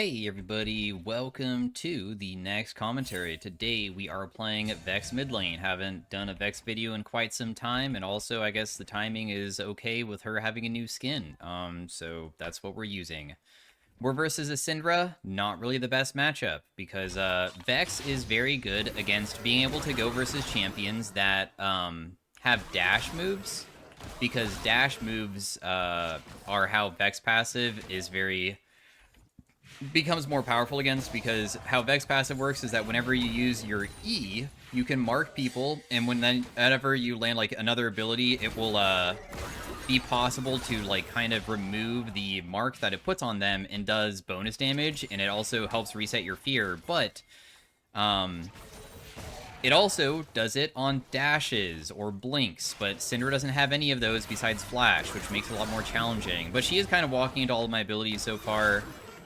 Hey everybody, welcome to the next commentary. Today we are playing Vex mid lane. Haven't done a Vex video in quite some time, and also I guess the timing is okay with her having a new skin. So that's what we're using. We're versus a Syndra, not really the best matchup, because Vex is very good against being able to go versus champions that have dash moves, because dash moves are how Vex passive is very becomes more powerful against, because how Vex passive works is that whenever you use your E, you can mark people, and whenever you land like another ability, it will be possible to like kind of remove the mark that it puts on them and does bonus damage, and it also helps reset your fear, but it also does it on dashes or blinks, but Syndra doesn't have any of those besides Flash, which makes it a lot more challenging. But she is kind of walking into all of my abilities so far.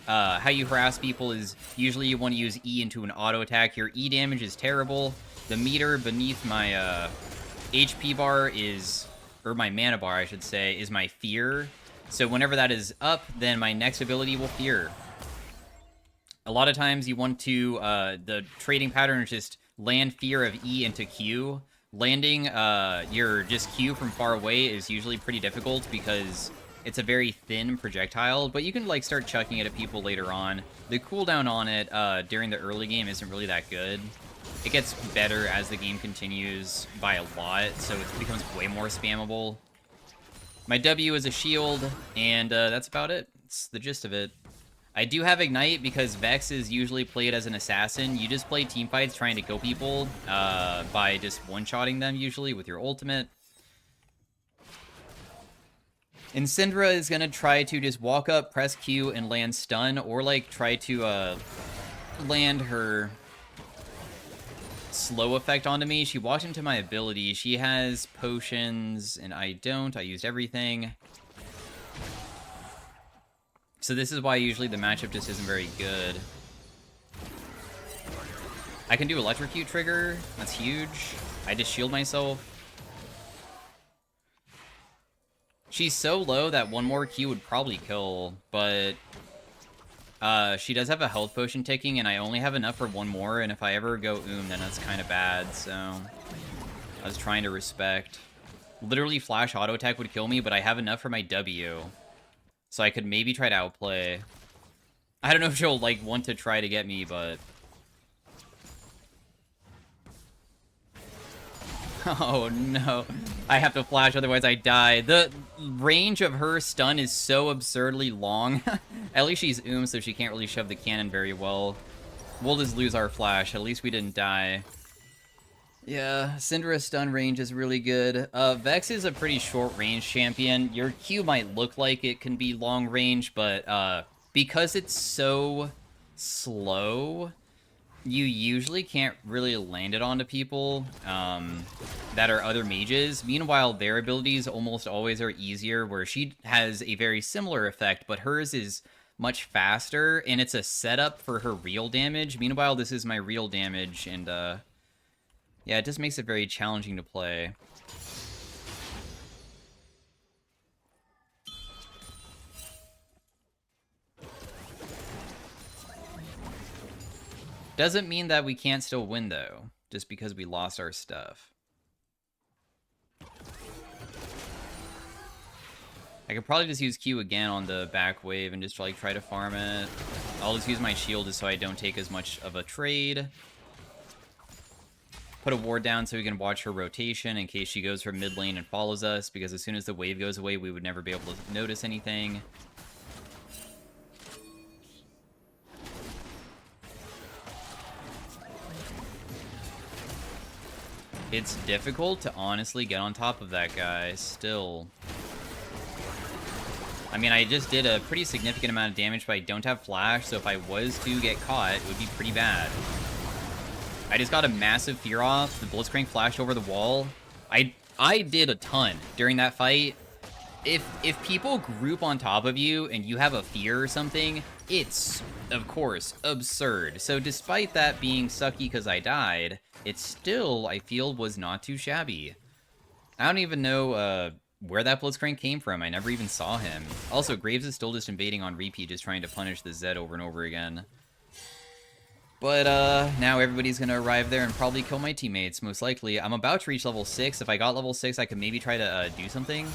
How you harass people is usually you want to use E into an auto attack. Your E damage is terrible. The meter beneath my HP bar is, or my mana bar, I should say, is my fear. So whenever that is up, then my next ability will fear. A lot of times you want to, the trading pattern is just land fear of E into Q. Landing your just Q from far away is usually pretty difficult because it's a very thin projectile, but you can like start chucking it at people later on. The cooldown on it during the early game isn't really that good. It gets better as the game continues by a lot, so it becomes way more spammable. My W is a shield, and that's about it. It's the gist of it. I do have Ignite because Vex is usually played as an assassin. You just play teamfights trying to kill people by just one-shotting them, usually, with your ultimate. And Syndra is going to try to just walk up, press Q, and land stun, or like try to land her slow effect onto me. She walked into my ability. She has potions, and I don't. I used everything. So this is why usually the matchup just isn't very good. I can do Electrocute trigger. That's huge. I just shield myself. She's so low that one more Q would probably kill, but she does have a health potion ticking, and I only have enough for one more, and if I ever go then that's kind of bad, so I was trying to respect. Literally, Flash Auto Attack would kill me, but I have enough for my W. So I could maybe try to outplay. I don't know if she'll, like, want to try to get me, but... Oh, no. I have to flash, otherwise I die. The range of her stun is so absurdly long. At least she's so she can't really shove the cannon very well. We'll just lose our flash. At least we didn't die. Yeah, Syndra's stun range is really good. Vex is a pretty short-range champion. Your Q might look like it can be long-range, but because it's so slow, you usually can't really land it onto people that are other mages. Meanwhile, their abilities almost always are easier, where she has a very similar effect, but hers is much faster, and it's a setup for her real damage. Meanwhile, this is my real damage, and yeah, it just makes it very challenging to play. Doesn't mean that we can't still win, though, just because we lost our stuff. I could probably just use Q again on the back wave and just like try to farm it. I'll just use my shield just so I don't take as much of a trade. Put a ward down so we can watch her rotation in case she goes from mid lane and follows us, because as soon as the wave goes away, we would never be able to notice anything. It's difficult to honestly get on top of that guy still. I mean, I just did a pretty significant amount of damage, but I don't have flash, so if I was to get caught, it would be pretty bad. I just got a massive fear off. The Blitzcrank flashed over the wall. I did a ton during that fight. If people group on top of you and you have a fear or something, it's, of course, absurd. So despite that being sucky because I died, it still, I feel, was not too shabby. I don't even know where that Blitzcrank came from. I never even saw him. Also, Graves is still just invading on repeat, just trying to punish the Zed over and over again. But, now everybody's gonna arrive there and probably kill my teammates, most likely. I'm about to reach level 6. If I got level 6, I could maybe try to, do something.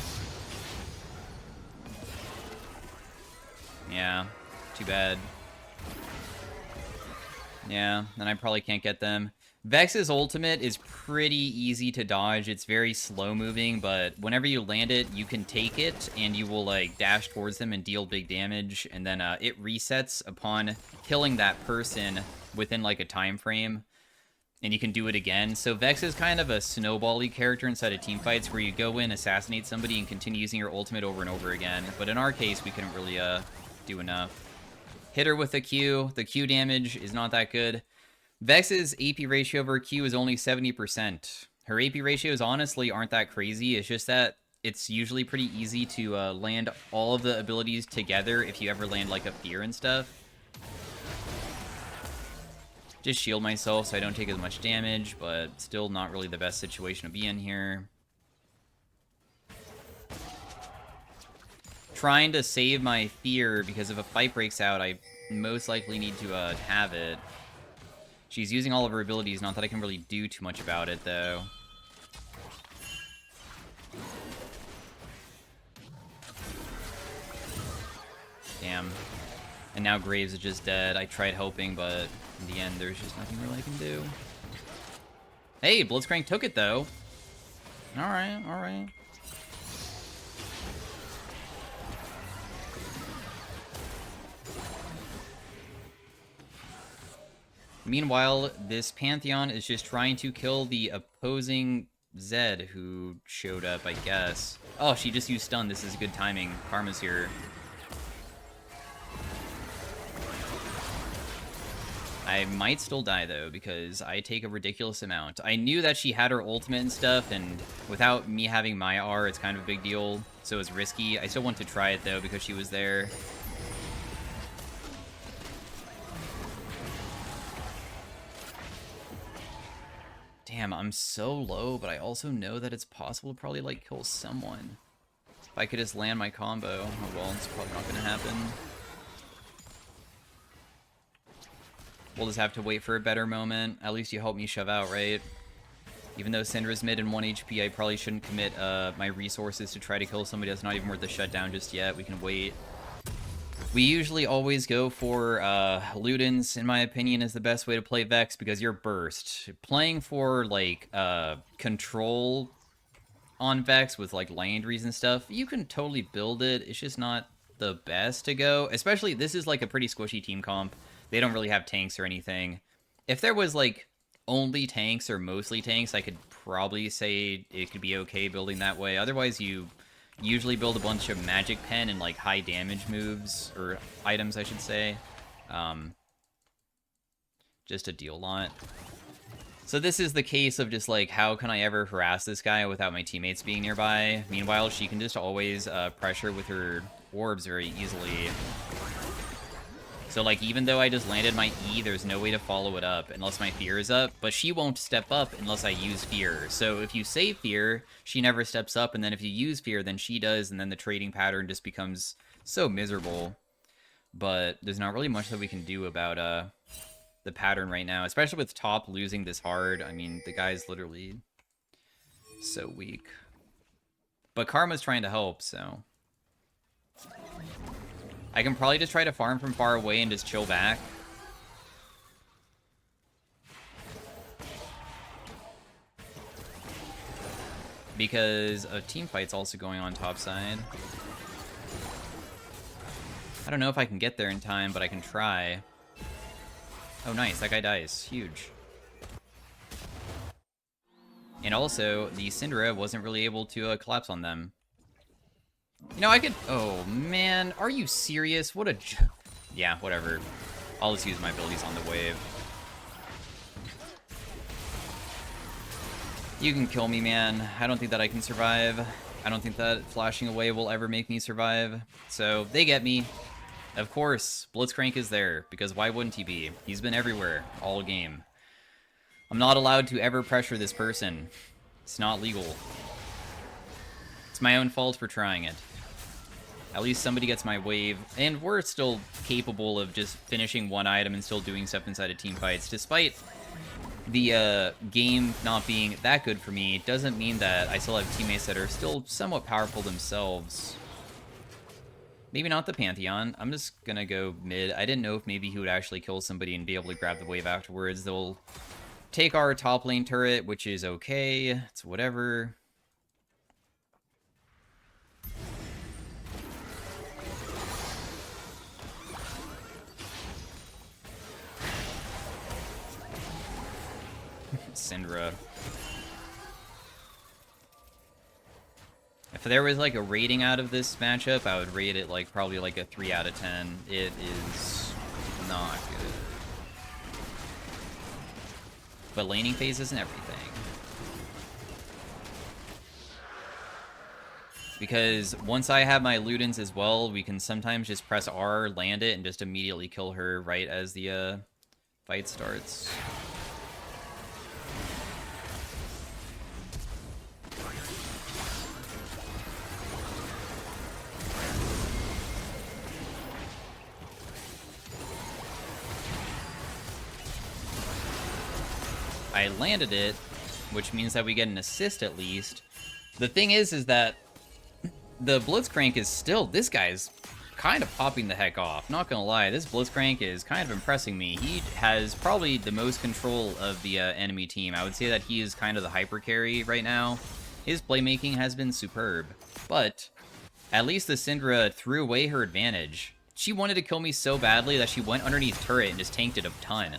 Yeah, too bad. Yeah, then I probably can't get them. Vex's ultimate is pretty easy to dodge. It's very slow moving, but whenever you land it, you can take it, and you will, like, dash towards them and deal big damage, and then it resets upon killing that person within, like, a time frame, and you can do it again. So Vex is kind of a snowball-y character inside of teamfights where you go in, assassinate somebody, and continue using your ultimate over and over again. But in our case, we couldn't really do enough. Hit her with the Q. The Q damage is not that good. Vex's AP ratio over Q is only 70%. Her AP ratios honestly aren't that crazy. It's just that it's usually pretty easy to land all of the abilities together if you ever land like a fear and stuff. Just shield myself so I don't take as much damage, but still not really the best situation to be in here. Trying to save my fear because if a fight breaks out, I most likely need to have it. She's using all of her abilities, not that I can really do too much about it, though. Damn. And now Graves is just dead. I tried hoping, but in the end, there's just nothing really I can do. Hey, Blitzcrank took it, though. Alright, alright. Meanwhile, this Pantheon is just trying to kill the opposing Zed who showed up, I guess. Oh, she just used stun. This is good timing. Karma's here. I might still die, though, because I take a ridiculous amount. I knew that she had her ultimate and stuff, and without me having my R, it's kind of a big deal, so it's risky. I still want to try it, though, because she was there. Damn, I'm so low, but I also know that it's possible to probably, like, kill someone. If I could just land my combo. Oh, well, it's probably not gonna happen. We'll just have to wait for a better moment. At least you help me shove out, right? Even though Syndra's mid and 1 HP, I probably shouldn't commit my resources to try to kill somebody that's not even worth the shutdown just yet. We can wait. We usually always go for Ludens, in my opinion, is the best way to play Vex because you're burst. Playing for, like, control on Vex with, like, Landries and stuff, you can totally build it. It's just not the best to go. Especially, this is, like, a pretty squishy team comp. They don't really have tanks or anything. If there was, like, only tanks or mostly tanks, I could probably say it could be okay building that way. Otherwise, you usually build a bunch of magic pen and like high damage moves or items, I should say, just to deal a lot. So this is the case of just like, how can I ever harass this guy without my teammates being nearby? Meanwhile, she can just always pressure with her orbs very easily. So like, even though I just landed my E, there's no way to follow it up unless my fear is up, but she won't step up unless I use fear. So if you save fear, she never steps up, and then if you use fear, then she does, and then the trading pattern just becomes so miserable. But there's not really much that we can do about the pattern right now, especially with top losing this hard. I mean, the guy's literally so weak. But Karma's trying to help, so I can probably just try to farm from far away and just chill back. Because a team fight's also going on top side. I don't know if I can get there in time, but I can try. Oh, nice. That guy dies. Huge. And also, the Syndra wasn't really able to collapse on them. You know, I could... Oh, man. Are you serious? What a... Yeah, whatever. I'll just use my abilities on the wave. You can kill me, man. I don't think that I can survive. I don't think that flashing away will ever make me survive. So, they get me. Of course, Blitzcrank is there, because why wouldn't he be? He's been everywhere, all game. I'm not allowed to ever pressure this person. It's not legal. It's my own fault for trying it. At least somebody gets my wave, and we're still capable of just finishing one item and still doing stuff inside of team fights. Despite the game not being that good for me, it doesn't mean that I still have teammates that are still somewhat powerful themselves. Maybe not the Pantheon. I'm just gonna go mid. I didn't know if maybe he would actually kill somebody and be able to grab the wave afterwards. They'll take our top lane turret, which is okay. It's whatever. Syndra. If there was like a rating out of this matchup, I would rate it like probably like a 3 out of 10. It is not good. But laning phase isn't everything. Because once I have my Ludens as well, we can sometimes just press R, land it, and just immediately kill her right as the fight starts. I landed it, which means that we get an assist at least. The thing is that the Blitzcrank is still... This guy's kind of popping the heck off. Not gonna lie, this Blitzcrank is kind of impressing me. He has probably the most control of the enemy team. I would say that he is kind of the hyper carry right now. His playmaking has been superb. But at least the Syndra threw away her advantage. She wanted to kill me so badly that she went underneath turret and just tanked it a ton.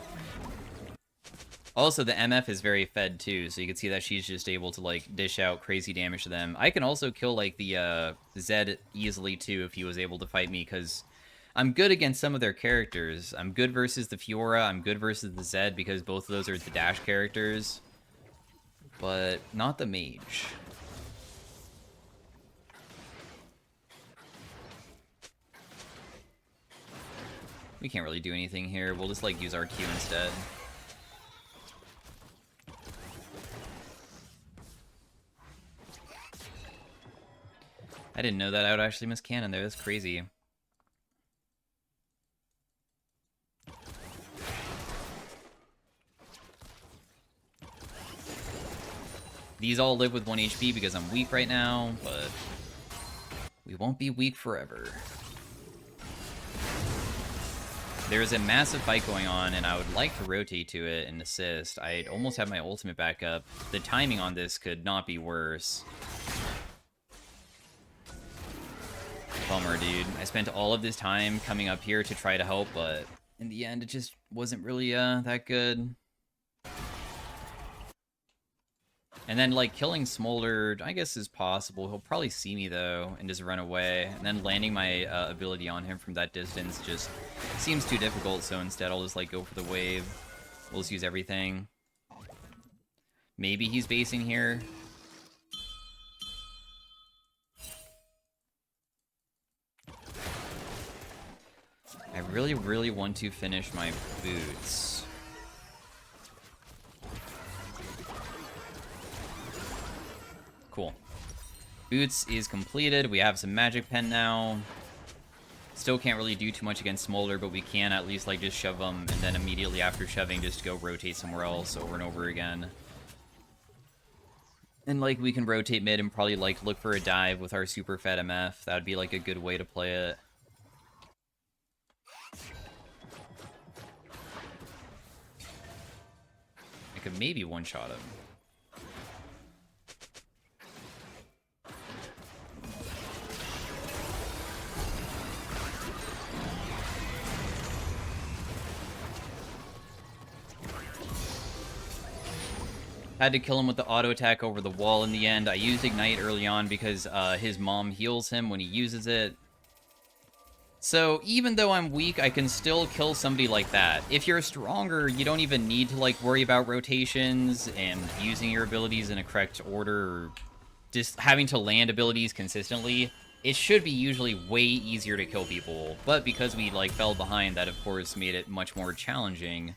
Also, the MF is very fed too, so you can see that she's just able to like dish out crazy damage to them. I can also kill like the Zed easily too if he was able to fight me, because I'm good against some of their characters. I'm good versus the Fiora, I'm good versus the Zed because both of those are the dash characters, but not the mage. We can't really do anything here. We'll just like use our Q instead. I didn't know that I would actually miss cannon there. That's crazy. These all live with 1 HP because I'm weak right now, but we won't be weak forever. There's a massive fight going on, and I would like to rotate to it and assist. I'd almost have my ultimate back up. The timing on this could not be worse. Bummer, dude. I spent all of this time coming up here to try to help, but in the end, it just wasn't really that good. And then, like, killing Smolder, I guess, is possible. He'll probably see me, though, and just run away. And then landing my ability on him from that distance just seems too difficult, so instead I'll just, like, go for the wave. We'll just use everything. Maybe he's basing here. I really, really want to finish my boots. Cool. Boots is completed. We have some magic pen now. Still can't really do too much against Smolder, but we can at least like just shove them, and then immediately after shoving, just go rotate somewhere else over and over again. And like we can rotate mid and probably like look for a dive with our super fed MF. That would be like a good way to play it. I could maybe one-shot him. Had to kill him with the auto attack over the wall in the end. I used Ignite early on because his mom heals him when he uses it. So even though I'm weak, I can still kill somebody like that. If you're stronger, you don't even need to like worry about rotations and using your abilities in a correct order, or just having to land abilities consistently. It should be usually way easier to kill people, but because we like fell behind, that of course made it much more challenging.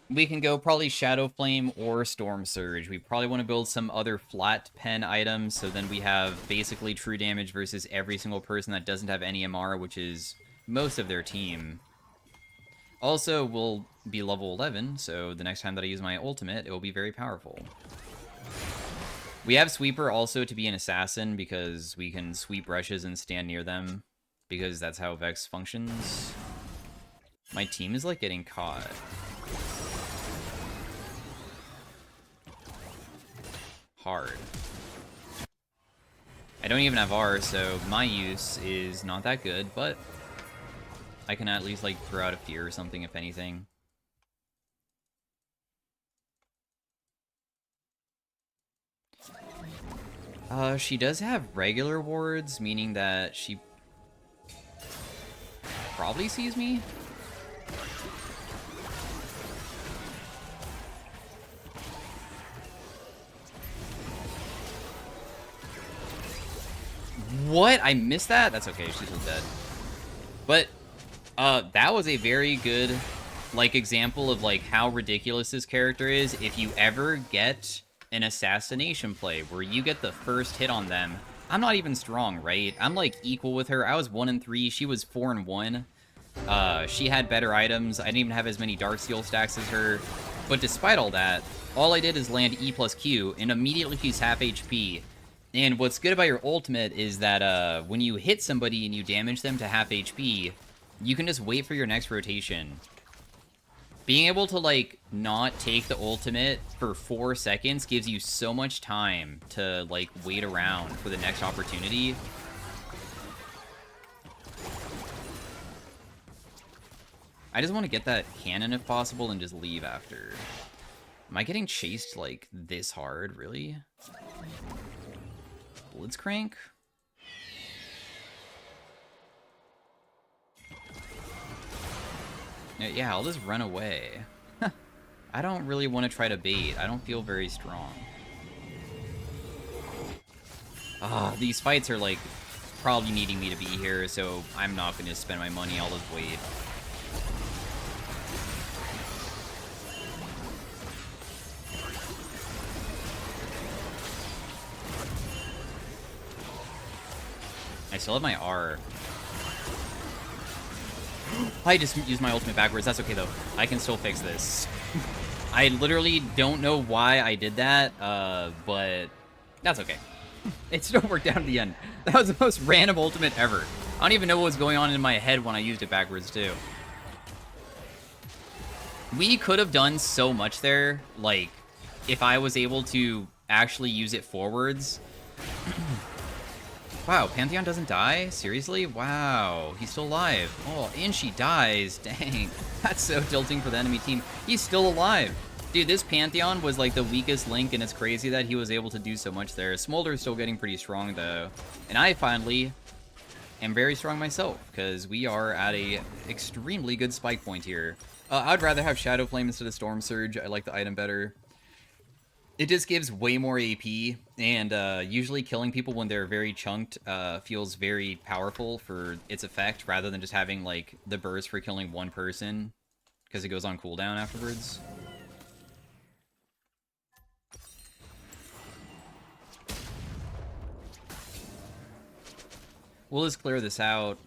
We can go probably Shadow Flame or Storm Surge. We probably want to build some other flat pen items, so then we have basically true damage versus every single person that doesn't have any MR, which is most of their team. Also, we'll be level 11, so the next time that I use my ultimate, it will be very powerful. We have Sweeper also to be an assassin, because we can sweep rushes and stand near them, because that's how Vex functions. My team is, like, getting caught. Hard. I don't even have R, so my use is not that good, but I can at least, like, throw out a fear or something, if anything. She does have regular wards, meaning that she probably sees me. What? I missed that? That's okay, she's still dead. But, that was a very good, like, example of, like, how ridiculous this character is. If you ever get an assassination play where you get the first hit on them, I'm not even strong, right? I'm, like, equal with her. I was 1-3, she was 4-1. She had better items. I didn't even have as many Darksteel stacks as her. But despite all that, all I did is land E plus Q, and immediately she's half HP. And what's good about your ultimate is that when you hit somebody and you damage them to half HP, you can just wait for your next rotation. Being able to, like, not take the ultimate for 4 seconds gives you so much time to, like, wait around for the next opportunity. I just want to get that cannon if possible and just leave after. Am I getting chased, like, this hard? Really? Blitzcrank? Yeah, I'll just run away. I don't really want to try to bait. I don't feel very strong. These fights are, like, probably needing me to be here, so I'm not going to spend my money. I'll just wait. I still have my R. I just used my ultimate backwards. That's okay, though. I can still fix this. I literally don't know why I did that, but that's okay. It still worked out at the end. That was the most random ultimate ever. I don't even know what was going on in my head when I used it backwards, too. We could have done so much there, like, if I was able to actually use it forwards. Wow, Pantheon doesn't die? Seriously? Wow, he's still alive. Oh, and she dies. Dang. That's so tilting for the enemy team. He's still alive. Dude, this Pantheon was like the weakest link, and it's crazy that he was able to do so much there. Smolder's still getting pretty strong, though. And I finally am very strong myself, because we are at a extremely good spike point here. I'd rather have Shadow Flame instead of Storm Surge. I like the item better. It just gives way more AP, and usually killing people when they're very chunked feels very powerful for its effect, rather than just having, like, the burst for killing one person, because it goes on cooldown afterwards. We'll just clear this out.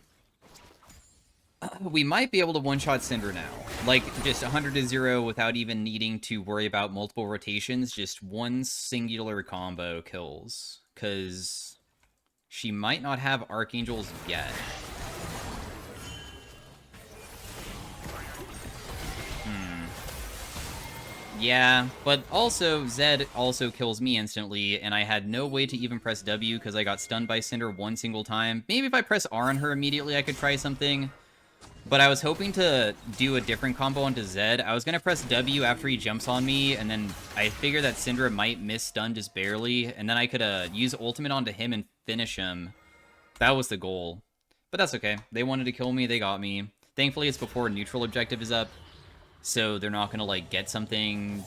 We might be able to one-shot Cinder now. Like, just 100-0 without even needing to worry about multiple rotations. Just one singular combo kills. Because she might not have Archangels yet. Yeah, but also, Zed also kills me instantly, and I had no way to even press W because I got stunned by Cinder one single time. Maybe if I press R on her immediately, I could try something. But I was hoping to do a different combo onto Zed. I was going to press W after he jumps on me, and then I figured that Syndra might miss stun just barely, and then I could use ultimate onto him and finish him. That was the goal. But that's okay. They wanted to kill me, they got me. Thankfully, it's before neutral objective is up, so they're not going to, like, get something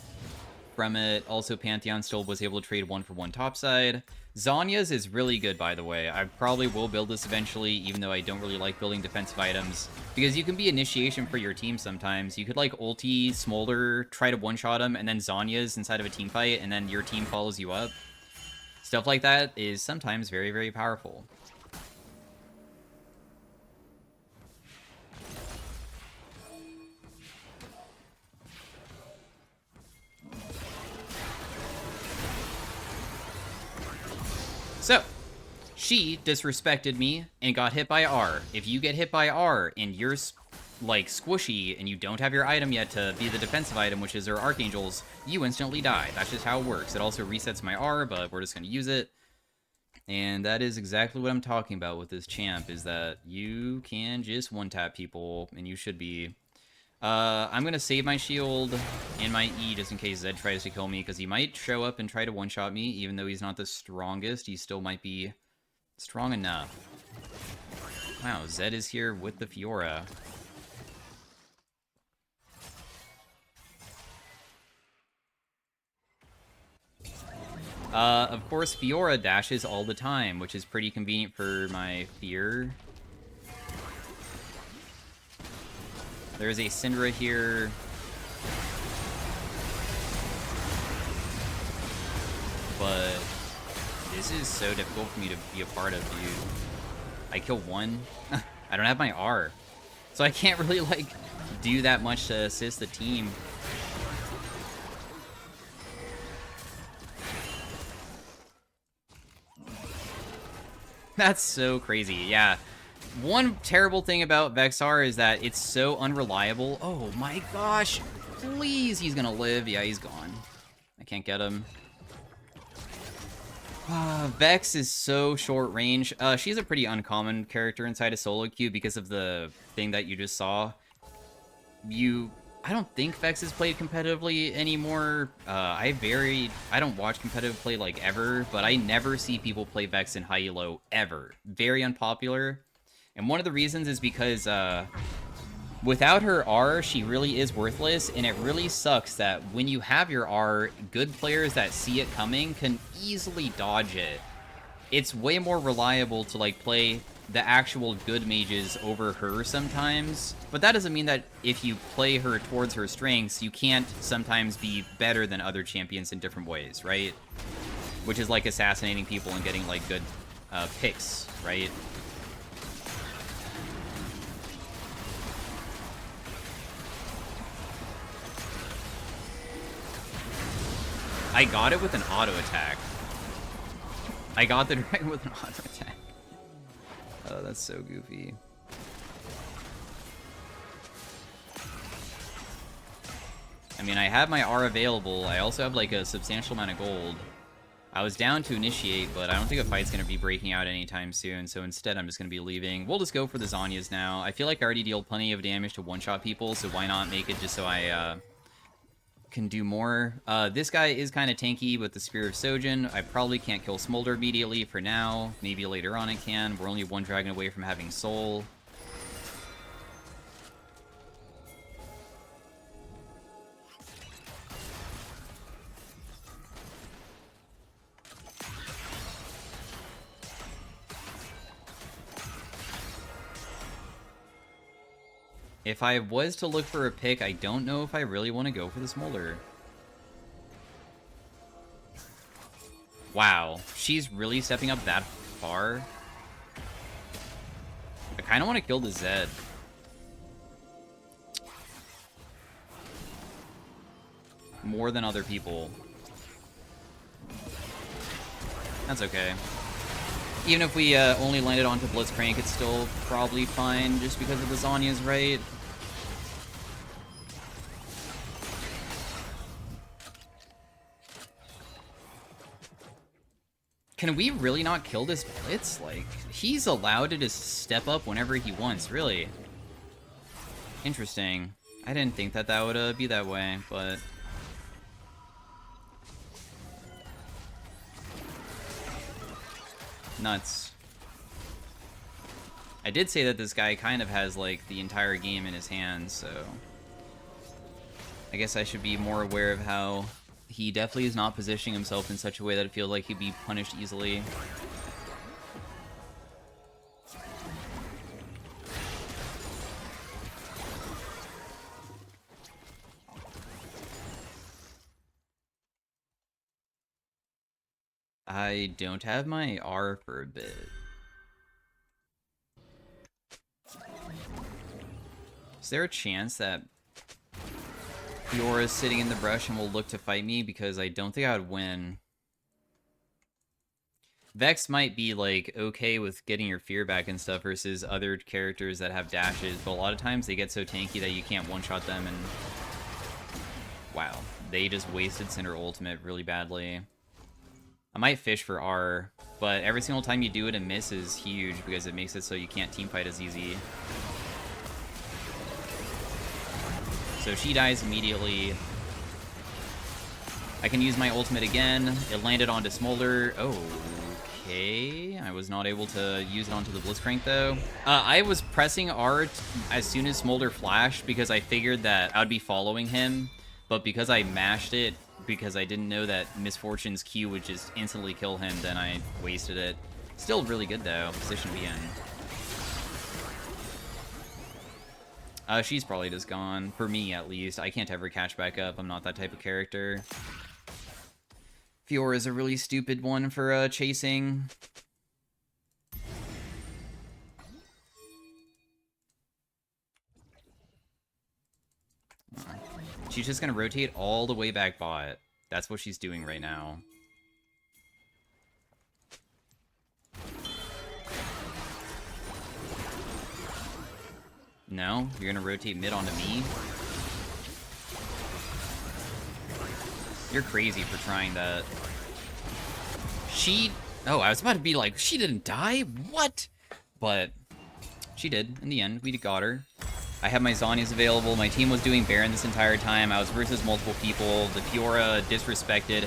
from it. Also, Pantheon still was able to trade 1-for-1 topside. Zhonya's is really good, by the way. I probably will build this eventually, even though I don't really like building defensive items. Because you can be initiation for your team sometimes. You could, like, ulti, Smolder, try to one-shot him, and then Zanya's inside of a team fight, and then your team follows you up. Stuff like that is sometimes very, very powerful. So, she disrespected me and got hit by R. If you get hit by R and you're, like, squishy and you don't have your item yet to be the defensive item, which is her Archangels, you instantly die. That's just how it works. It also resets my R, but we're just going to use it. And that is exactly what I'm talking about with this champ, is that you can just one-tap people, and you should be... I'm going to save my shield and my E just in case Zed tries to kill me, because he might show up and try to one-shot me. Even though he's not the strongest, he still might be strong enough. Wow, Zed is here with the Fiora. Of course, Fiora dashes all the time, which is pretty convenient for my fear. There's a Syndra here. But this is so difficult for me to be a part of, dude. I kill one. I don't have my R. So I can't really, like, do that much to assist the team. That's so crazy, yeah. One terrible thing about Vexxar is that it's so unreliable. Oh my gosh. Please, he's gonna live. Yeah, he's gone. I can't get him. Vex is so short range. She's a pretty uncommon character inside a solo queue because of the thing that you just saw. I don't think Vex is played competitively anymore. I don't watch competitive play, like, ever, but I never see people play Vex in high elo, ever. Very unpopular. And one of the reasons is because, without her R, she really is worthless, and it really sucks that when you have your R, good players that see it coming can easily dodge it. It's way more reliable to, like, play the actual good mages over her sometimes, but that doesn't mean that if you play her towards her strengths, you can't sometimes be better than other champions in different ways, right? Which is like assassinating people and getting, like, good picks, right? I got it with an auto attack. I got the dragon with an auto attack. Oh, that's so goofy. I mean, I have my R available. I also have, like, a substantial amount of gold. I was down to initiate, but I don't think a fight's going to be breaking out anytime soon, so instead I'm just going to be leaving. We'll just go for the Zanyas now. I feel like I already deal plenty of damage to one-shot people, so why not make it just so I can do more. This guy is kind of tanky with the Spear of Sojin. I probably can't kill Smolder immediately for now. Maybe later on I can. We're only one dragon away from having Soul. If I was to look for a pick, I don't know if I really want to go for the Smolder. Wow, she's really stepping up that far. I kind of want to kill the Zed. More than other people. That's okay. Even if we only landed onto Blitzcrank, it's still probably fine just because of the Zanya's, right? Can we really not kill this Blitz? Like, he's allowed to just step up whenever he wants, really. Interesting. I didn't think that that would be that way, but... Nuts. I did say that this guy kind of has, like, the entire game in his hands, so... I guess I should be more aware of how he definitely is not positioning himself in such a way that it feels like he'd be punished easily. I don't have my R for a bit. Is there a chance that Fiora's sitting in the brush and will look to fight me? Because I don't think I would win. Vex might be, like, okay with getting your fear back and stuff versus other characters that have dashes, but a lot of times they get so tanky that you can't one-shot them, and... Wow. They just wasted Cinder ultimate really badly. I might fish for R, but every single time you do it and miss is huge because it makes it so you can't teamfight as easy. So she dies immediately. I can use my ultimate again. It landed onto Smolder. Okay. I was not able to use it onto the Blitzcrank, though. I was pressing R as soon as Smolder flashed because I figured that I would be following him. But because I mashed it, because I didn't know that Misfortune's Q would just instantly kill him, then I wasted it. Still really good, though. Position to be in. She's probably just gone. For me, at least. I can't ever catch back up. I'm not that type of character. Fiora is a really stupid one for chasing. She's just gonna rotate all the way back bot. That's what she's doing right now. No? You're gonna rotate mid onto me? You're crazy for trying that. Oh, I was about to be like, she didn't die? What? But she did. In the end, we got her. I have my Zhonya's available. My team was doing Baron this entire time. I was versus multiple people. The Fiora disrespected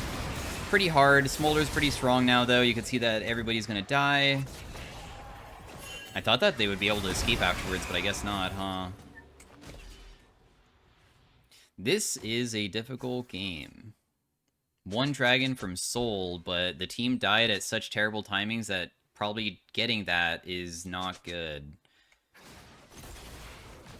pretty hard. Smolder's pretty strong now, though. You can see that everybody's gonna die. I thought that they would be able to escape afterwards, but I guess not, huh? This is a difficult game. One dragon from Soul, but the team died at such terrible timings that probably getting that is not good.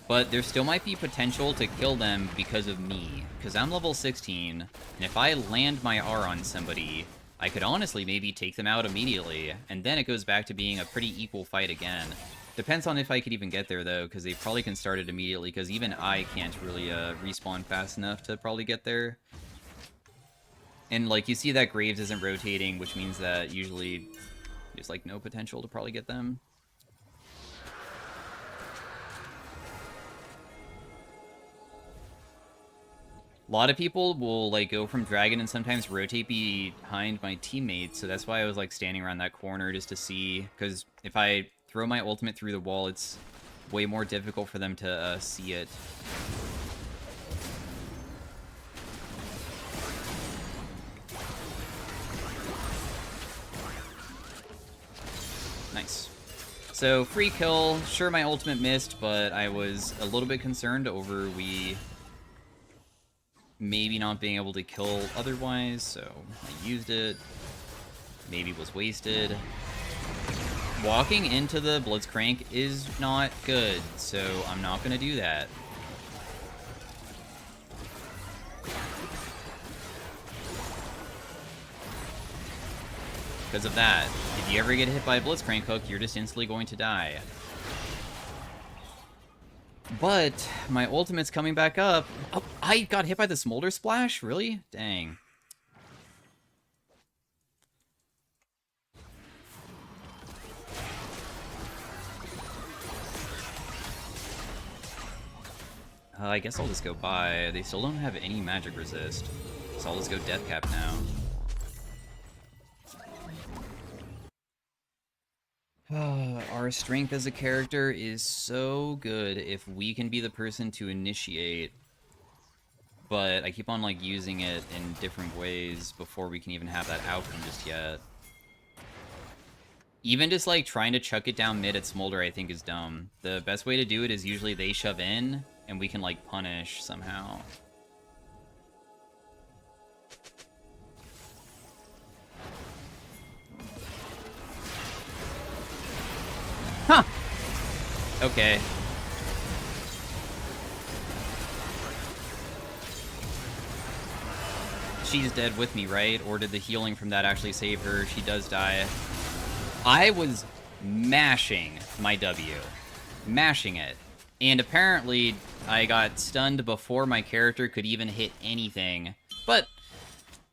But there still might be potential to kill them because of me, because I'm level 16, and if I land my R on somebody, I could honestly maybe take them out immediately, and then it goes back to being a pretty equal fight again. Depends on if I could even get there, though, because they probably can start it immediately, because even I can't really respawn fast enough to probably get there. And, like, you see that Graves isn't rotating, which means that usually there's, like, no potential to probably get them. A lot of people will, like, go from Dragon and sometimes rotate behind my teammates, so that's why I was, like, standing around that corner just to see, because if I throw my ultimate through the wall, it's way more difficult for them to see it. Nice. So, free kill. Sure, my ultimate missed, but I was a little bit concerned over maybe not being able to kill otherwise, so I used it. Maybe was wasted. Walking into the Blitzcrank is not good, so I'm not going to do that. Because of that. If you ever get hit by a Blitzcrank hook, you're just instantly going to die. But my ultimate's coming back up. Oh, I got hit by the Smolder Splash? Really? Dang. I guess I'll just go by. They still don't have any magic resist. So I'll just go Death Cap now. Our strength as a character is so good if we can be the person to initiate. But I keep on, like, using it in different ways before we can even have that outcome just yet. Even just, like, trying to chuck it down mid at Smolder, I think, is dumb. The best way to do it is usually they shove in, and we can, like, punish somehow. Huh! Okay. she's dead with me, right? Or did the healing from that actually save her? She does die. I was mashing my W. Mashing it. And apparently, I got stunned before my character could even hit anything. But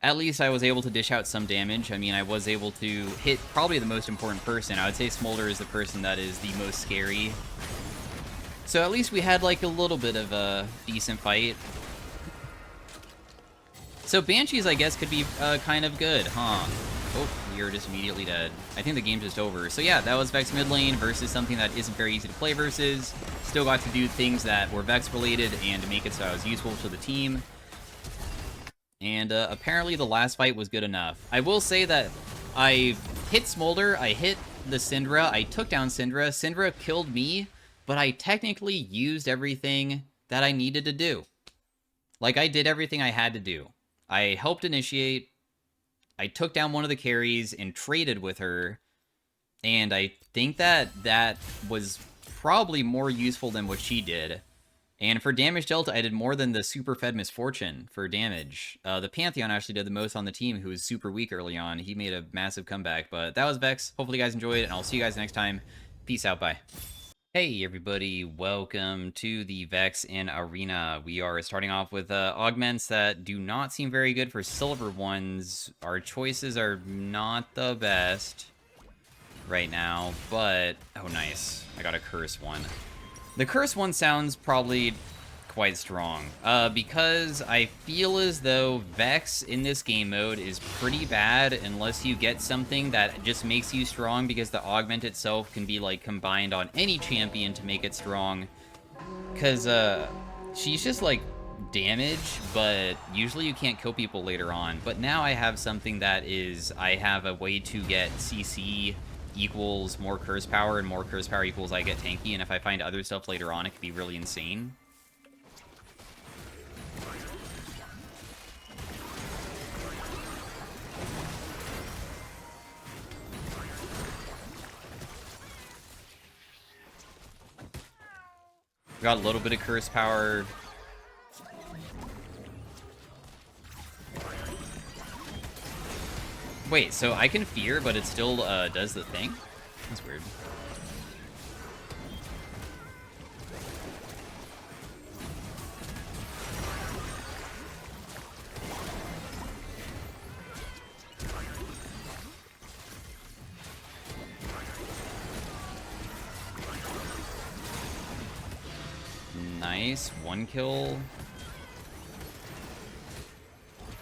at least I was able to dish out some damage. I mean, I was able to hit probably the most important person. I would say Smolder is the person that is the most scary. So at least we had, like, a little bit of a decent fight. So Banshees, I guess, could be kind of good, huh? Oh, you're just immediately dead. I think the game's just over. So yeah, that was Vex mid lane versus something that isn't very easy to play versus. Still got to do things that were Vex related and make it so I was useful to the team. And apparently the last fight was good enough. I will say that I hit Smolder, I hit the Syndra, I took down Syndra. Syndra killed me, but I technically used everything that I needed to do. Like, I did everything I had to do. I helped initiate, I took down one of the carries and traded with her, and I think that that was probably more useful than what she did. And for damage delta, I did more than the super fed Misfortune for damage. The Pantheon actually did the most on the team, who was super weak early on. He made a massive comeback, but that was Vex. Hopefully you guys enjoyed, and I'll see you guys next time. Peace out, bye. Hey everybody, welcome to the Vex in Arena. We are starting off with augments that do not seem very good for silver ones. Our choices are not the best right now, but... oh nice, I got a curse one. The curse one sounds probably quite strong, because I feel as though Vex in this game mode is pretty bad unless you get something that just makes you strong, because the augment itself can be like combined on any champion to make it strong, because she's just like damage, but usually you can't kill people later on. But now I have something that is, I have a way to get CC equals more curse power, and more curse power equals I get tanky, and if I find other stuff later on, it could be really insane. Got a little bit of curse power. Wait, so I can fear, but it still does the thing? That's weird. Nice, one kill.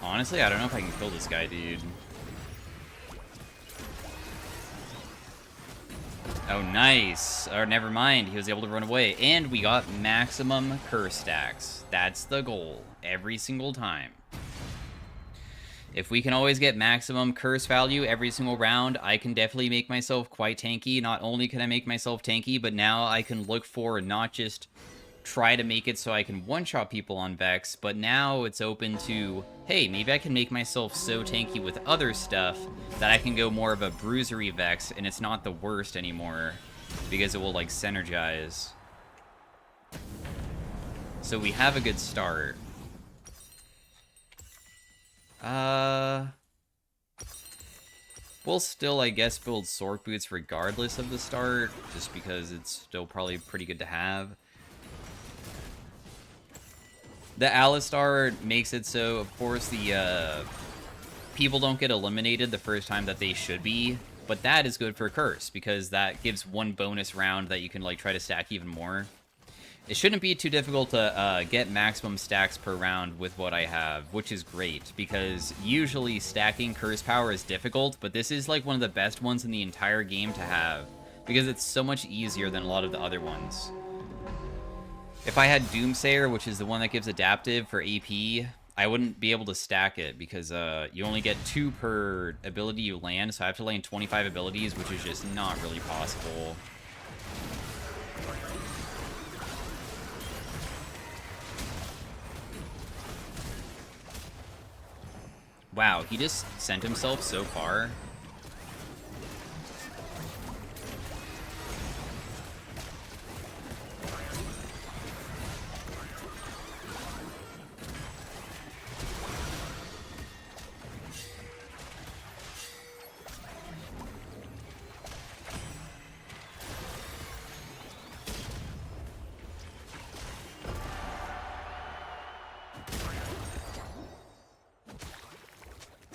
Honestly, I don't know if I can kill this guy, dude. Oh, nice. Or never mind, he was able to run away. And we got maximum curse stacks. That's the goal, every single time. If we can always get maximum curse value every single round, I can definitely make myself quite tanky. Not only can I make myself tanky, but now I can look for not just try to make it so I can one-shot people on Vex, but now it's open to, hey, maybe I can make myself so tanky with other stuff that I can go more of a bruisery Vex, and it's not the worst anymore, because it will, like, synergize. So we have a good start. We'll still, I guess, build Sork Boots regardless of the start, just because it's still probably pretty good to have. The Alistar makes it so, of course, the people don't get eliminated the first time that they should be, but that is good for Curse, because that gives one bonus round that you can, like, try to stack even more. It shouldn't be too difficult to get maximum stacks per round with what I have, which is great, because usually stacking Curse power is difficult, but this is, like, one of the best ones in the entire game to have, because it's so much easier than a lot of the other ones. If I had Doomsayer, which is the one that gives adaptive for AP, I wouldn't be able to stack it, because you only get 2 per ability you land, so I have to land 25 abilities, which is just not really possible. Wow, he just sent himself so far.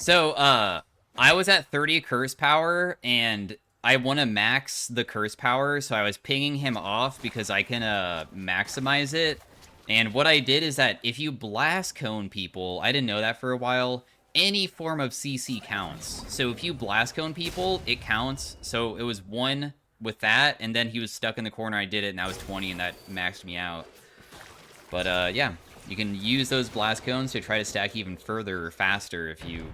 So, I was at 30 curse power, and I want to max the curse power, so I was pinging him off because I can, maximize it. And what I did is that if you blast cone people, I didn't know that for a while, any form of CC counts. So if you blast cone people, it counts. So it was 1 with that, and then he was stuck in the corner, I did it, and that was 20, and that maxed me out. But, yeah, you can use those blast cones to try to stack even further or faster if you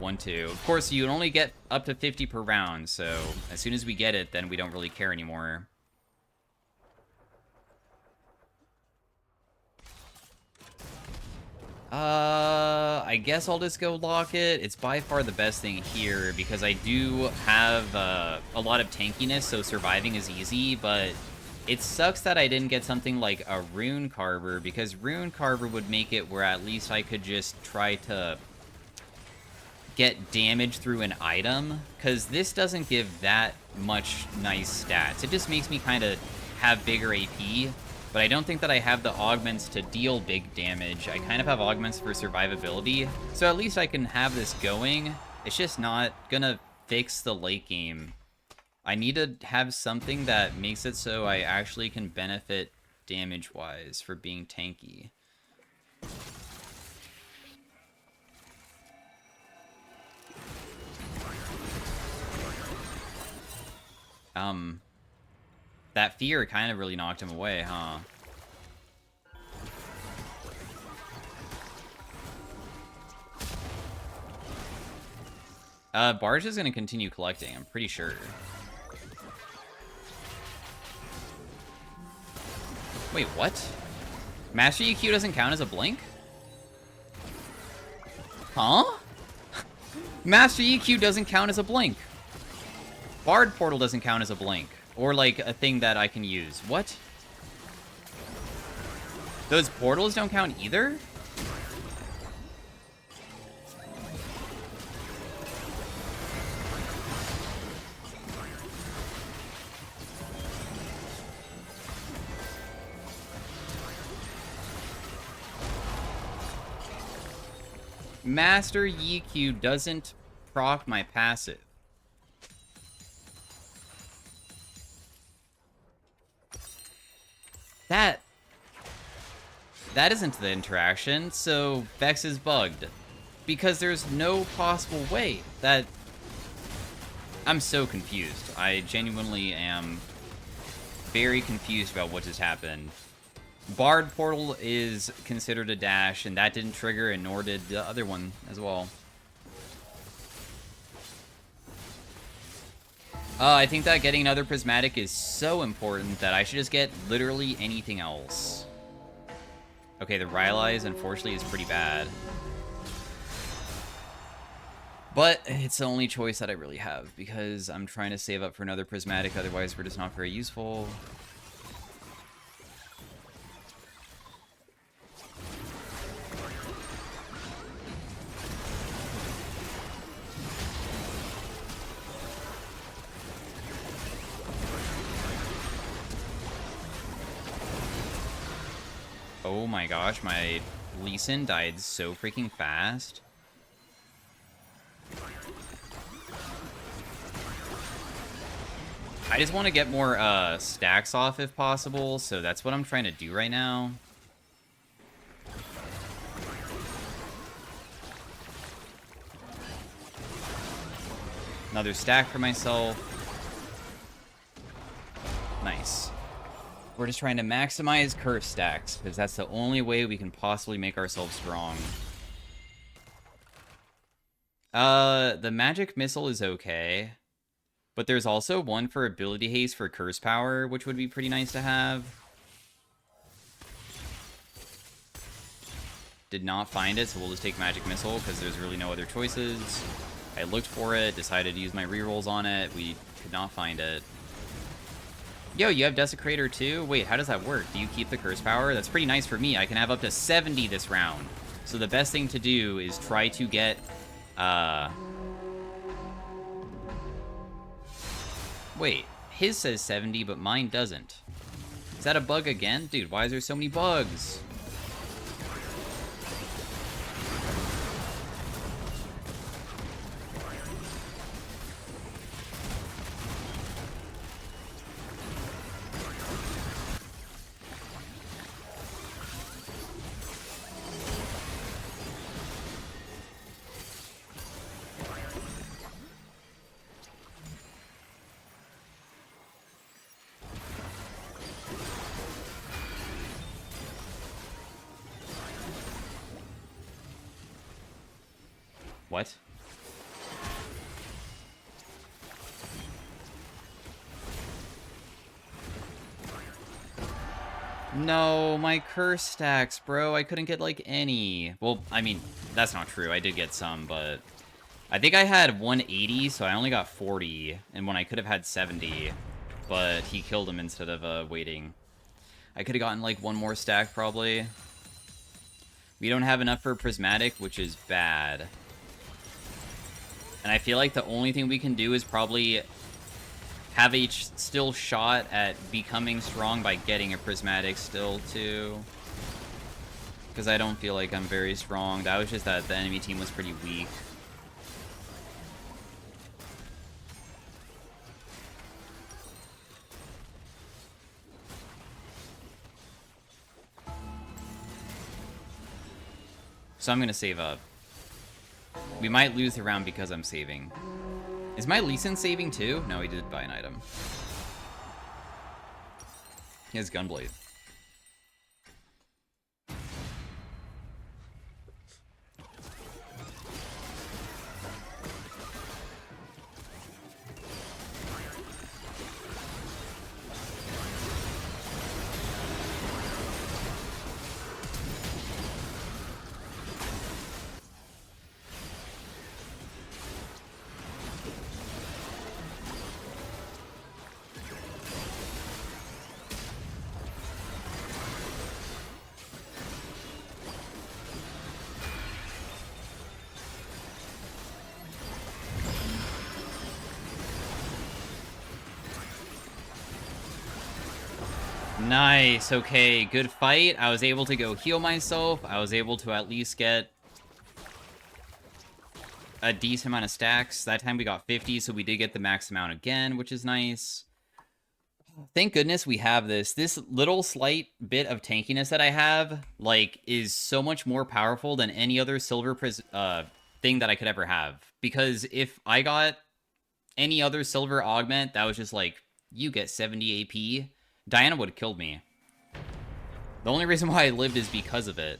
want to. Of course, you only get up to 50 per round, so as soon as we get it, then we don't really care anymore. I guess I'll just go Locket. It's by far the best thing here, because I do have a lot of tankiness, so surviving is easy, but it sucks that I didn't get something like a Rune Carver, because Rune Carver would make it where at least I could just try to get damage through an item, because this doesn't give that much nice stats. It just makes me kind of have bigger AP, but I don't think that I have the augments to deal big damage. I kind of have augments for survivability, so at least I can have this going. It's just not gonna fix the late game. I need to have something that makes it so I actually can benefit damage-wise for being tanky. That fear kind of really knocked him away, huh? Barge is gonna continue collecting, I'm pretty sure. Wait, what? Master EQ doesn't count as a blink? Huh? Master EQ doesn't count as a blink. Bard Portal doesn't count as a blink. Or, like, a thing that I can use. What? Those portals don't count either? Master EQ doesn't proc my passive. That isn't the interaction, so Vex is bugged. Because there's no possible way that... I'm so confused. I genuinely am very confused about what just happened. Bard Portal is considered a dash, and that didn't trigger, and nor did the other one as well. I think that getting another Prismatic is so important that I should just get literally anything else. Okay, the Rylai's, unfortunately, is pretty bad. But it's the only choice that I really have, because I'm trying to save up for another Prismatic, otherwise we're just not very useful. Oh my gosh, my Lee Sin died so freaking fast. I just want to get more stacks off if possible, so that's what I'm trying to do right now. Another stack for myself. Nice. We're just trying to maximize curse stacks, because that's the only way we can possibly make ourselves strong. The magic missile is okay. But there's also one for ability haste for curse power, which would be pretty nice to have. Did not find it, so we'll just take magic missile, because there's really no other choices. I looked for it, decided to use my rerolls on it. We could not find it. Yo, you have Desecrator too? Wait, how does that work? Do you keep the curse power? That's pretty nice for me. I can have up to 70 this round. So the best thing to do is try to get, Wait, his says 70, but mine doesn't. Is that a bug again? Dude, why is there so many bugs? What? No, my curse stacks, bro. I couldn't get, like, any. Well, I mean, that's not true. I did get some, but... I think I had 180, so I only got 40. And when I could have had 70. But he killed him instead of waiting. I could have gotten, like, one more stack, probably. We don't have enough for Prismatic, which is bad. And I feel like the only thing we can do is probably... have a still shot at becoming strong by getting a Prismatic still, too. Because I don't feel like I'm very strong. That was just that the enemy team was pretty weak. So I'm going to save up. We might lose the round because I'm saving. Is my Lee Sin saving too? No, he did buy an item. He has Gunblade. Nice, okay, good fight. I was able to go heal myself. I was able to at least get a decent amount of stacks. That time we got 50, so we did get the max amount again, which is nice. Thank goodness we have this. This little slight bit of tankiness that I have, like, is so much more powerful than any other silver thing that I could ever have. Because if I got any other silver augment that was just like, you get 70 AP... Diana would have killed me. The only reason why I lived is because of it.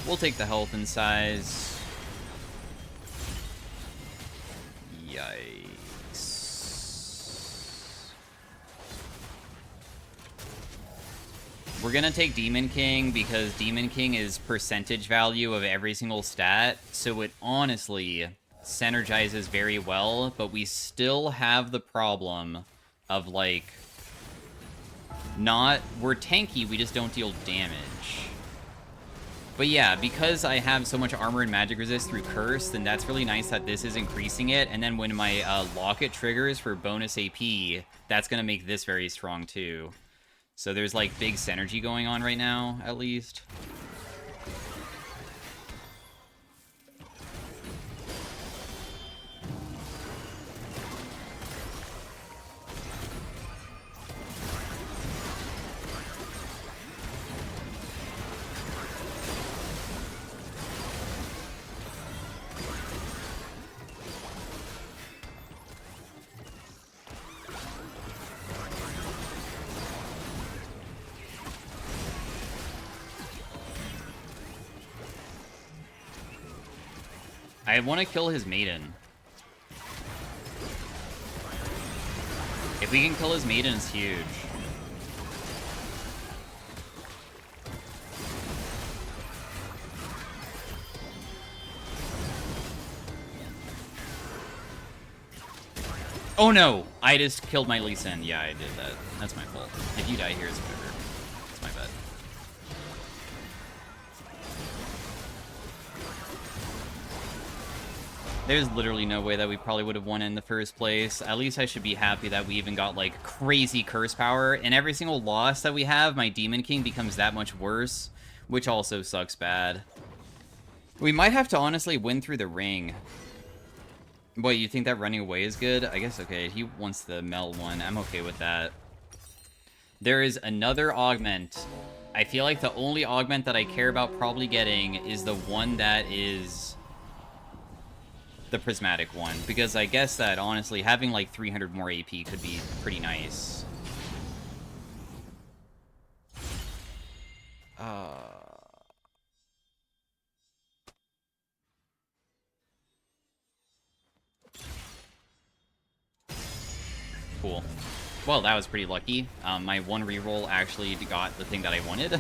We'll take the health and size. Yikes. We're gonna take Demon King because Demon King is percentage value of every single stat, so it honestly synergizes very well, but we still have the problem of, like, we're tanky, we just don't deal damage. But yeah, because I have so much armor and magic resist through Curse, then that's really nice that this is increasing it, and then when my Locket triggers for bonus AP, that's gonna make this very strong too. So there's, like, big synergy going on right now, at least. I want to kill his maiden. If we can kill his maiden, it's huge. Oh no! I just killed my Lee Sin. Yeah, I did that. That's my fault. If you die here, it's whatever. It's my bad. There's literally no way that we probably would have won in the first place. At least I should be happy that we even got, like, crazy curse power. And every single loss that we have, my Demon King becomes that much worse, which also sucks bad. We might have to honestly win through the ring. What, you think that running away is good? I guess, okay, he wants the Mel one. I'm okay with that. There is another augment. I feel like the only augment that I care about probably getting is the one that is the prismatic one, because I guess that, honestly, having, like, 300 more AP could be pretty nice. Cool. Well, that was pretty lucky. My one reroll actually got the thing that I wanted.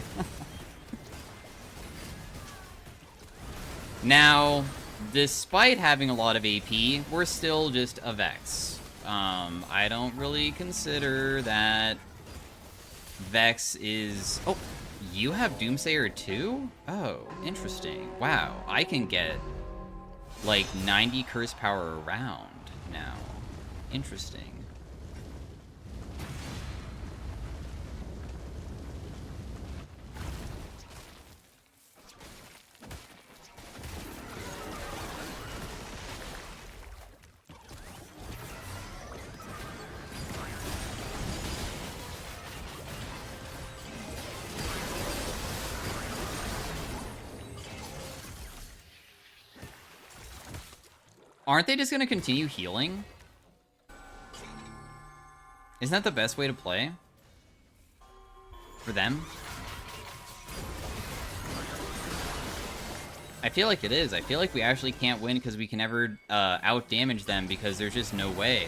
Now, despite having a lot of AP, we're still just a Vex. I don't really consider that Vex is... Oh, you have Doomsayer too? Oh, interesting. Wow, I can get, like, 90 curse power around now. Interesting. Aren't they just going to continue healing? Isn't that the best way to play? For them? I feel like it is. I feel like we actually can't win because we can never out-damage them because there's just no way.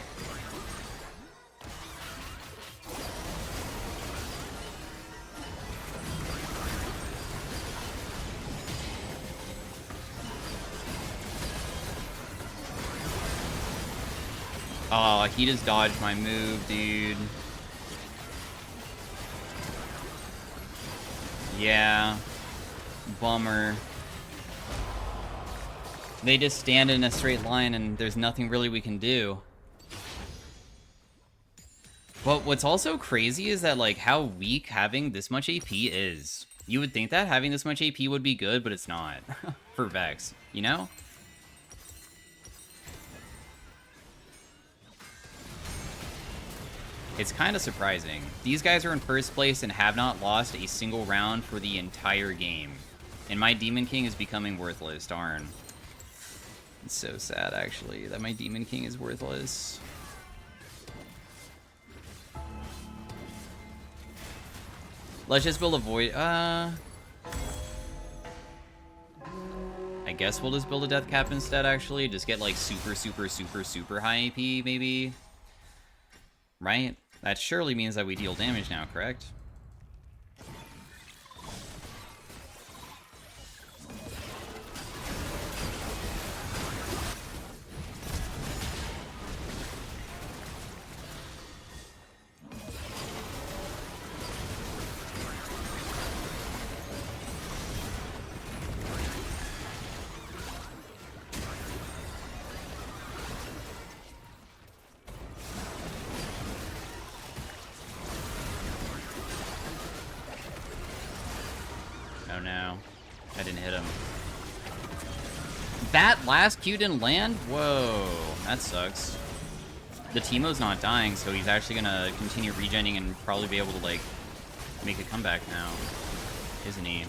Oh, he just dodged my move, dude. Yeah. Bummer. They just stand in a straight line and there's nothing really we can do. But what's also crazy is that, like, how weak having this much AP is. You would think that having this much AP would be good, but it's not. For Vex, you know? It's kind of surprising. These guys are in first place and have not lost a single round for the entire game. And my Demon King is becoming worthless, darn. It's so sad, actually, that my Demon King is worthless. Let's just build a Void... I guess we'll just build a Death Cap instead, actually. Just get, like, super, super, super, super high AP, maybe? Right? That surely means that we deal damage now, correct? Oh no, I didn't hit him. That last Q didn't land? Whoa, that sucks. The Teemo's not dying, so he's actually gonna continue regenning and probably be able to, like, make a comeback now, isn't he?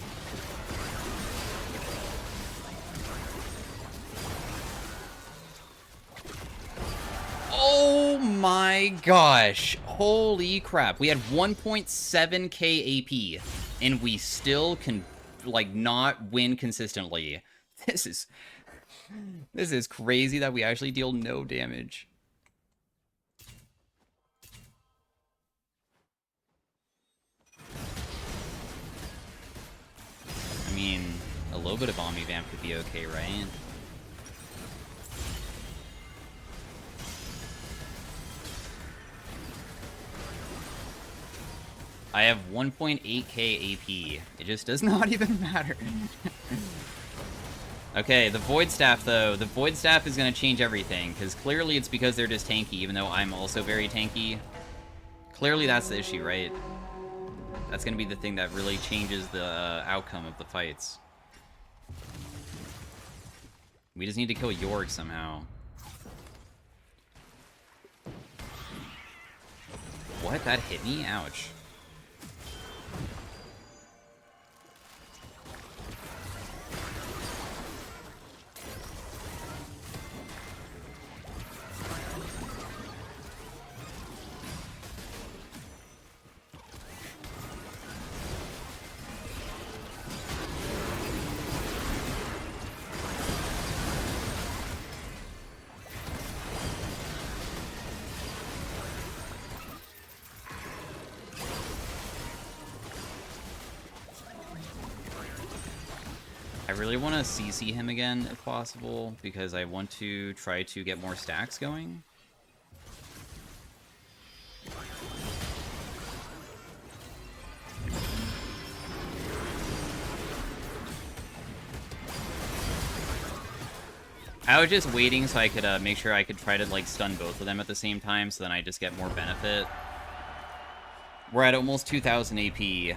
Oh my gosh, holy crap. We had 1.7k AP, and we still can, like, not win consistently. This is crazy that we actually deal no damage. I mean, a little bit of Omnivamp could be okay, right? I have 1.8k AP. It just does not even matter. Okay, the Void Staff, though. The Void Staff is going to change everything, because clearly it's because they're just tanky, even though I'm also very tanky. Clearly that's the issue, right? That's going to be the thing that really changes the outcome of the fights. We just need to kill York somehow. What? That hit me? Ouch. really want to CC him again, if possible, because I want to try to get more stacks going. I was just waiting so I could make sure I could try to like stun both of them at the same time, so then I just get more benefit. We're at almost 2,000 AP.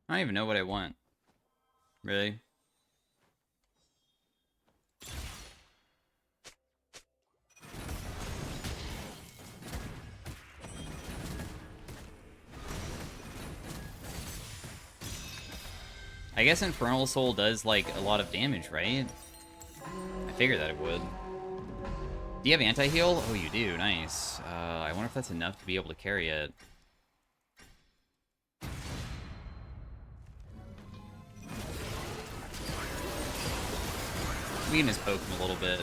I don't even know what I want. Really? I guess Infernal Soul does, like, a lot of damage, right? I figured that it would. Do you have anti-heal? Oh, you do. Nice. I wonder if that's enough to be able to carry it. We can just poke him a little bit.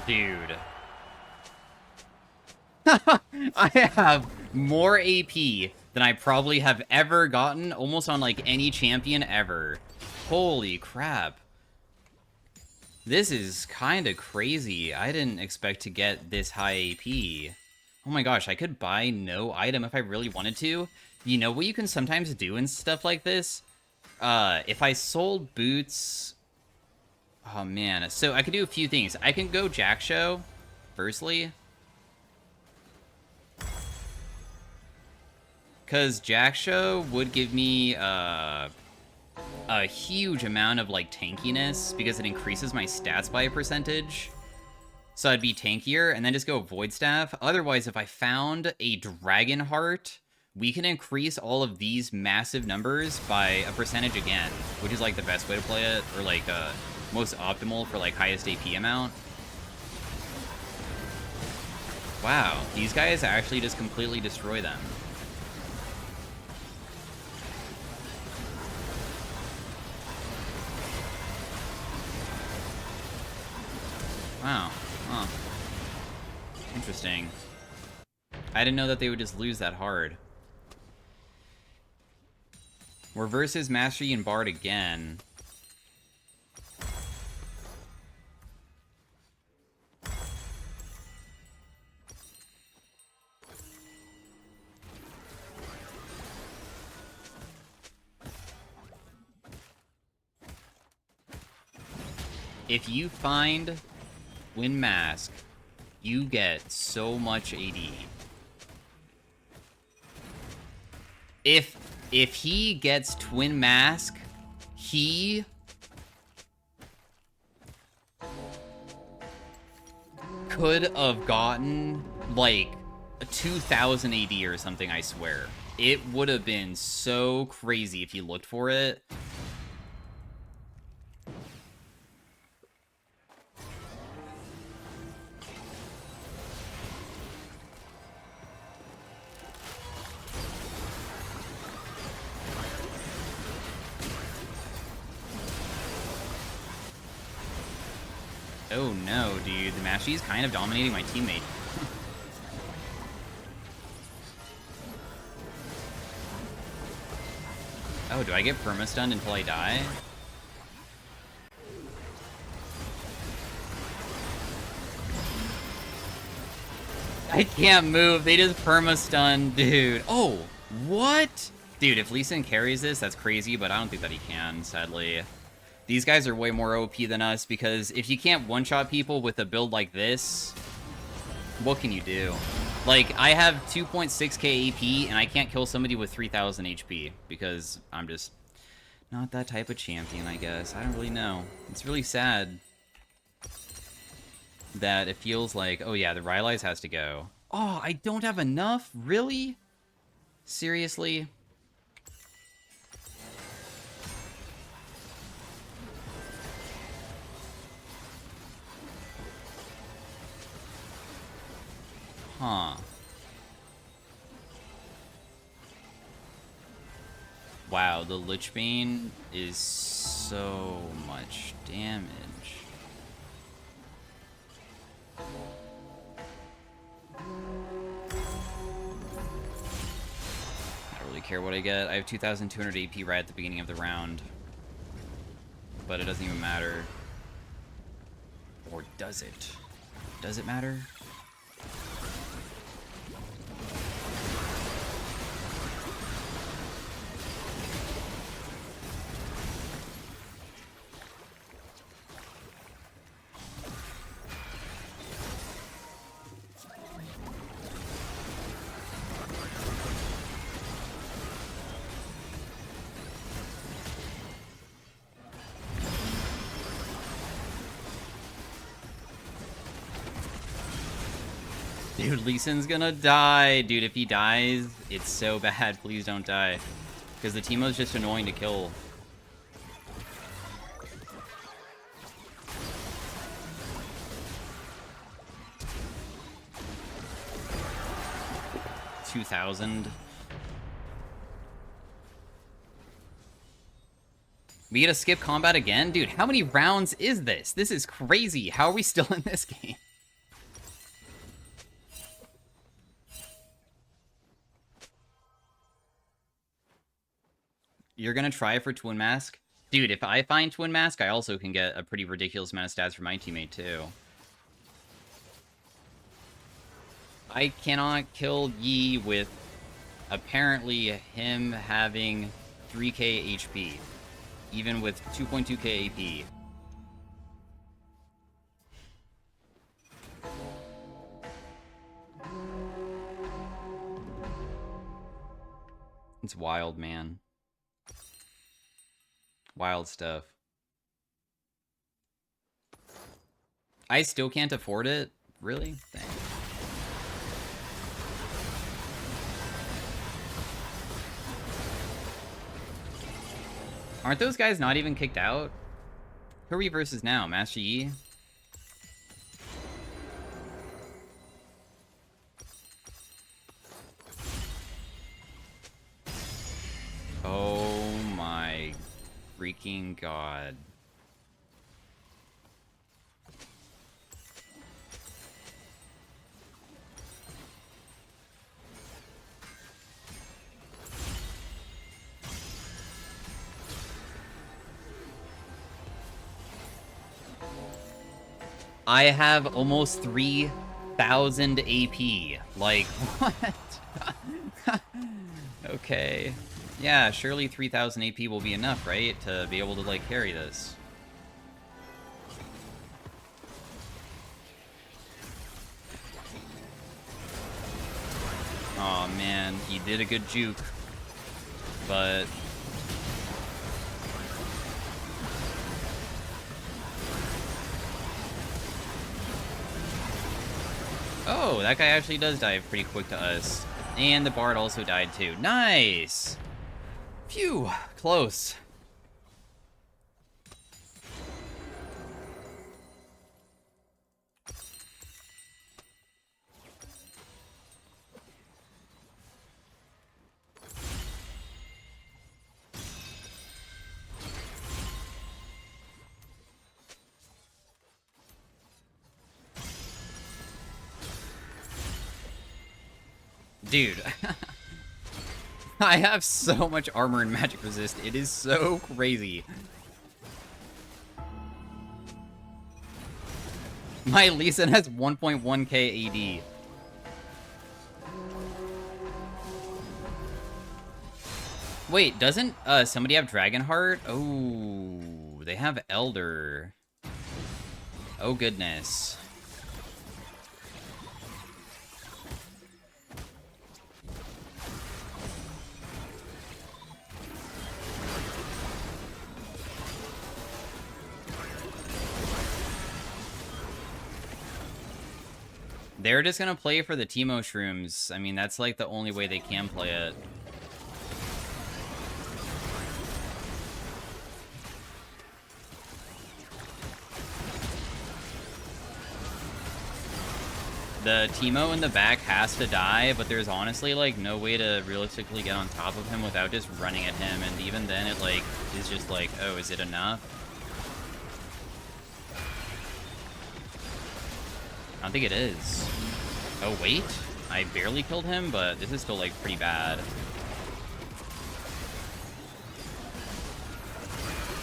Dude. I have more AP than I probably have ever gotten, almost on, like, any champion ever. Holy crap. This is kind of crazy. I didn't expect to get this high AP. Oh my gosh, I could buy no item if I really wanted to. You know what you can sometimes do in stuff like this? If I sold boots... Oh, man. So I could do a few things. I can go Jack Show, firstly. Because Jack Show would give me a huge amount of, like, tankiness, because it increases my stats by a percentage. So I'd be tankier, and then just go Void Staff. Otherwise, if I found a Dragon Heart, we can increase all of these massive numbers by a percentage again, which is, like, the best way to play it, or, like, most optimal for, like, highest AP amount. Wow, these guys actually just completely destroy them. Wow, huh. Interesting. I didn't know that they would just lose that hard. We're versus Mastery and Bard again. If you find Twin Mask, you get so much AD. If he gets Twin Mask, he could have gotten like a 2,000 AD or something, I swear. It would have been so crazy if you looked for it. Oh no, dude. The Mashi's kind of dominating my teammate. Oh, do I get perma-stunned until I die? I can't move. They just perma-stun, dude. Oh, what? Dude, if Lee Sin carries this, that's crazy, but I don't think that he can, sadly. These guys are way more OP than us, because if you can't one-shot people with a build like this, what can you do? Like, I have 2.6k AP, and I can't kill somebody with 3000 HP, because I'm just not that type of champion, I guess. I don't really know. It's really sad that it feels like, oh yeah, the Rylai's has to go. Oh, I don't have enough? Really? Seriously? Huh. Wow, the Lichbane is so much damage. I don't really care what I get. I have 2,200 AP right at the beginning of the round. But it doesn't even matter. Or does it? Does it matter? Dude, Lee Sin's gonna die. Dude, if he dies, it's so bad. Please don't die. Because the Teemo's just annoying to kill. $2,000. We get to skip combat again? Dude, how many rounds is this? This is crazy. How are we still in this game? You're gonna try for Twin Mask? Dude, if I find Twin Mask, I also can get a pretty ridiculous amount of stats for my teammate, too. I cannot kill Yi with apparently him having 3k HP, even with 2.2k AP. It's wild, man. Wild stuff. I still can't afford it? Really? Dang. Aren't those guys not even kicked out? Who are we versus now? Master Yi? Oh my freaking god. I have almost 3,000 AP. Like, what? Okay. Yeah, surely 3,000 AP will be enough, right? To be able to, like, carry this. Aw, man. He did a good juke. But... oh, that guy actually does die pretty quick to us. And the Bard also died too. Nice! Phew, close. Dude. I have so much armor and magic resist. It is so crazy. My Lee Sin has 1.1k AD. Wait, doesn't somebody have Dragonheart? Oh, they have Elder. Oh, goodness. They're just gonna play for the Teemo Shrooms. I mean, that's like the only way they can play it. The Teemo in the back has to die, but there's honestly, like, no way to realistically get on top of him without just running at him, and even then it, like, is just like, oh, is it enough? I don't think it is. Oh, wait. I barely killed him, but this is still, like, pretty bad.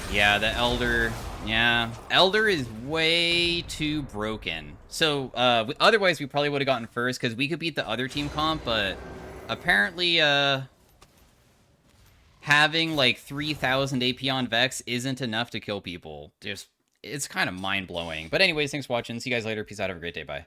Yeah, the Elder... Yeah, Elder is way too broken. So, otherwise we probably would have gotten first, because we could beat the other team comp, but apparently, having, like, 3,000 AP on Vex isn't enough to kill people. Just, it's kind of mind-blowing. But anyways, thanks for watching. See you guys later. Peace out. Have a great day. Bye.